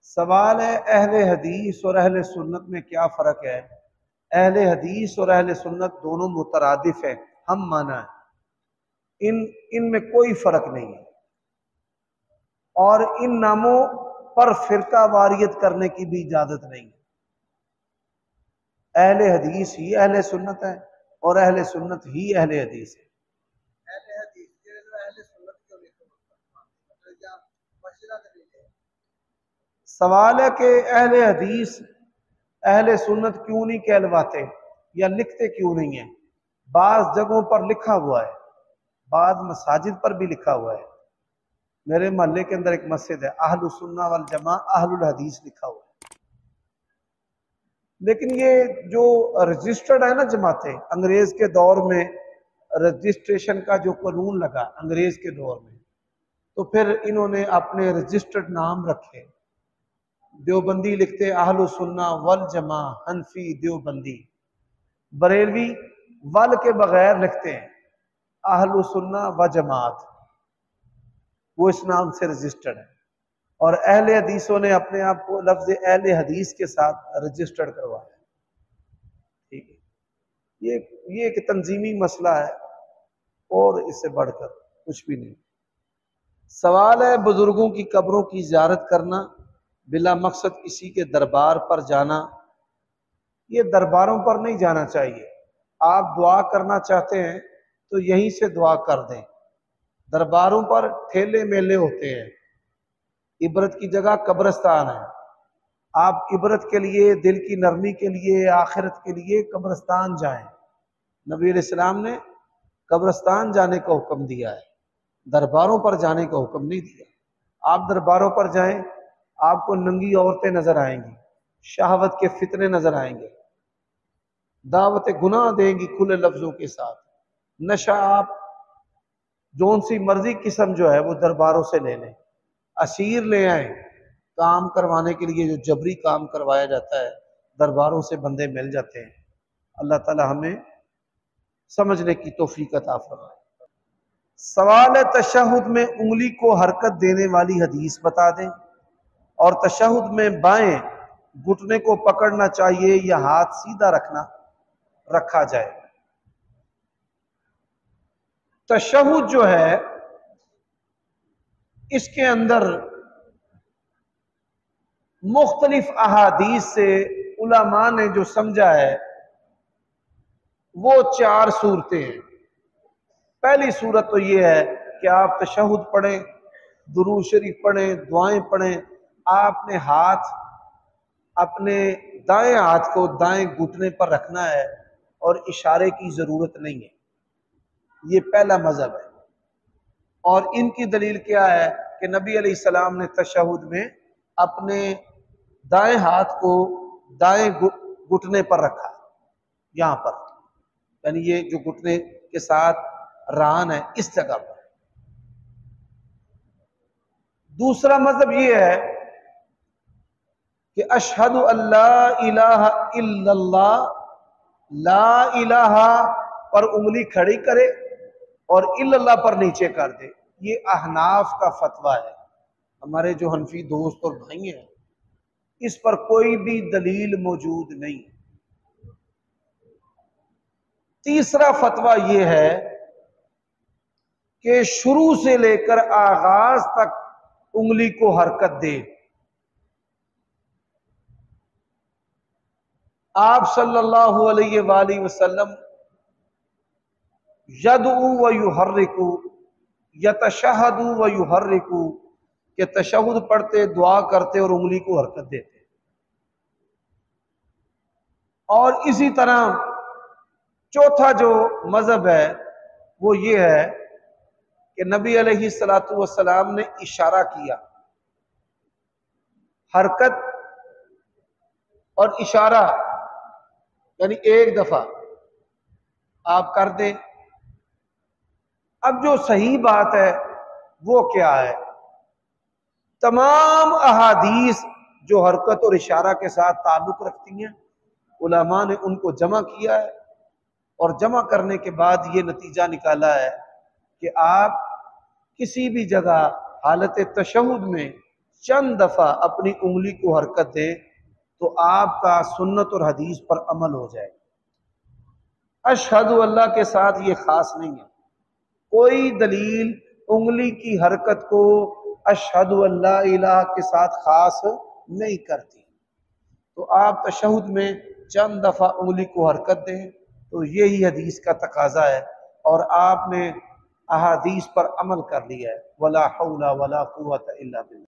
सवाल है, अहले हदीस और अहले सुन्नत में क्या फ़र्क है। अहले हदीस और अहले सुन्नत दोनों मुतरादिफ है, हम माना है, इनमें कोई फ़र्क नहीं है और इन नामों पर फ़िरका वारियत करने की भी इजाज़त नहीं है। अहले हदीस ही अहले सुन्नत है और अहले सुन्नत ही अहले हदीस है। सवाल है कि अहले हदीस अहले सुन्नत क्यों नहीं कहलवाते या लिखते क्यों नहीं है। बाज़ जगहों पर लिखा हुआ है, बाज़ मसाजिद पर भी लिखा हुआ है। मेरे मोहल्ले के अंदर एक मस्जिद है, अहलुस सुन्ना वल जमा अहलुल हदीस लिखा हुआ है। लेकिन ये जो रजिस्टर्ड है ना जमातें, अंग्रेज के दौर में रजिस्ट्रेशन का जो कानून लगा अंग्रेज के दौर में, तो फिर इन्होंने अपने रजिस्टर्ड नाम रखे। देवबंदी लिखते अहलुस सुन्ना वल जमा, हनफी देवबंदी। बरेलवी वल के बगैर लिखते हैं अहलुस सुन्ना व जमात, वो इस नाम से रजिस्टर्ड है। और अहले हदीसों ने अपने आप को लफ्ज अहले हदीस के साथ रजिस्टर्ड करवाया। ठीक है, ये एक तंजीमी मसला है और इससे बढ़कर कुछ भी नहीं। सवाल है, बुजुर्गों की कब्रों की ज़ियारत करना, बिला मकसद किसी के दरबार पर जाना। ये दरबारों पर नहीं जाना चाहिए। आप दुआ करना चाहते हैं तो यहीं से दुआ कर दें। दरबारों पर ठेले मेले होते हैं, इबरत की जगह कब्रिस्तान है। आप इबरत के लिए, दिल की नरमी के लिए, आखिरत के लिए कब्रिस्तान जाएं। नबी अलैहिस्सलाम ने कब्रिस्तान जाने का हुक्म दिया है, दरबारों पर जाने का हुक्म नहीं दिया। आप दरबारों पर जाएं, आपको नंगी औरतें नजर आएंगी, शहावत के फितने नजर आएंगे, दावत गुनाह देंगी खुले लफ्जों के साथ। नशा आप जोन सी मर्जी किस्म जो है वो दरबारों से ले लें। असीर ले आए, काम करवाने के लिए जो जबरी काम करवाया जाता है दरबारों से बंदे मिल जाते हैं। अल्लाह ताला हमें समझने की तौफीक अता फरमाए। सवाल है, तशहुद में उंगली को हरकत देने वाली हदीस बता दें और तशहुद में बाएं घुटने को पकड़ना चाहिए या हाथ सीधा रखा जाए। तशहुद जो है इसके अंदर मुख्तलिफ अहादीस से उलमा ने जो समझा है वो 4 सूरतें हैं। पहली सूरत तो ये है कि आप तशहुद पढ़ें, दुरूद शरीफ पढ़ें, दुआएं पढ़ें। आपने हाथ अपने दाएं हाथ को दाएं घुटने पर रखना है और इशारे की जरूरत नहीं है। ये पहला मजहब है। और इनकी दलील क्या है कि नबी अलैहिस्सलाम ने तशहुद में अपने दाएं हाथ को दाएं घुटने पर रखा, यहां पर, यानी ये जो घुटने के साथ रान है इस जगह पर। दूसरा मजहब ये है कि अशहदु अल्ला इलाहा इल्लल्लाह, ला इलाहा पर उंगली खड़ी करे और इल्लल्लाह पर नीचे कर दे। ये अहनाफ का फतवा है। हमारे जो हनफी दोस्त और भाई हैं इस पर कोई भी दलील मौजूद नहीं। तीसरा फतवा यह है कि शुरू से लेकर आगाज तक उंगली को हरकत दे। आप सल्लल्लाहु अलैहि वसल्लम यदउ व युहर्रिकु यतशहदु व युहर्रिकु के तशहुद पढ़ते, दुआ करते और उंगली को हरकत देते। और इसी तरह चौथा जो मजहब है वो ये है कि नबी अलैहिस्सलातु वस्सलाम ने इशारा किया। हरकत और इशारा यानी एक दफा आप कर दें। अब जो सही बात है वो क्या है, तमाम अहादीस जो हरकत और इशारा के साथ ताल्लुक रखती हैं उलमा ने उनको जमा किया है और जमा करने के बाद ये नतीजा निकाला है कि आप किसी भी जगह हालत तशहुद में चंद दफा अपनी उंगली को हरकत दें तो आपका सुन्नत और हदीस पर अमल हो जाए। अशहदु अल्लाह के साथ ये खास नहीं है, कोई दलील उंगली की हरकत को अशहदु अल्ला इलाहा के साथ खास नहीं करती। तो आप तशहुद में चंद दफा उंगली को हरकत दें तो यही हदीस का तकाजा है और आपने अहादीस पर अमल कर लिया है। वला हौला वला कुव्वता इल्ला बिल्लाह।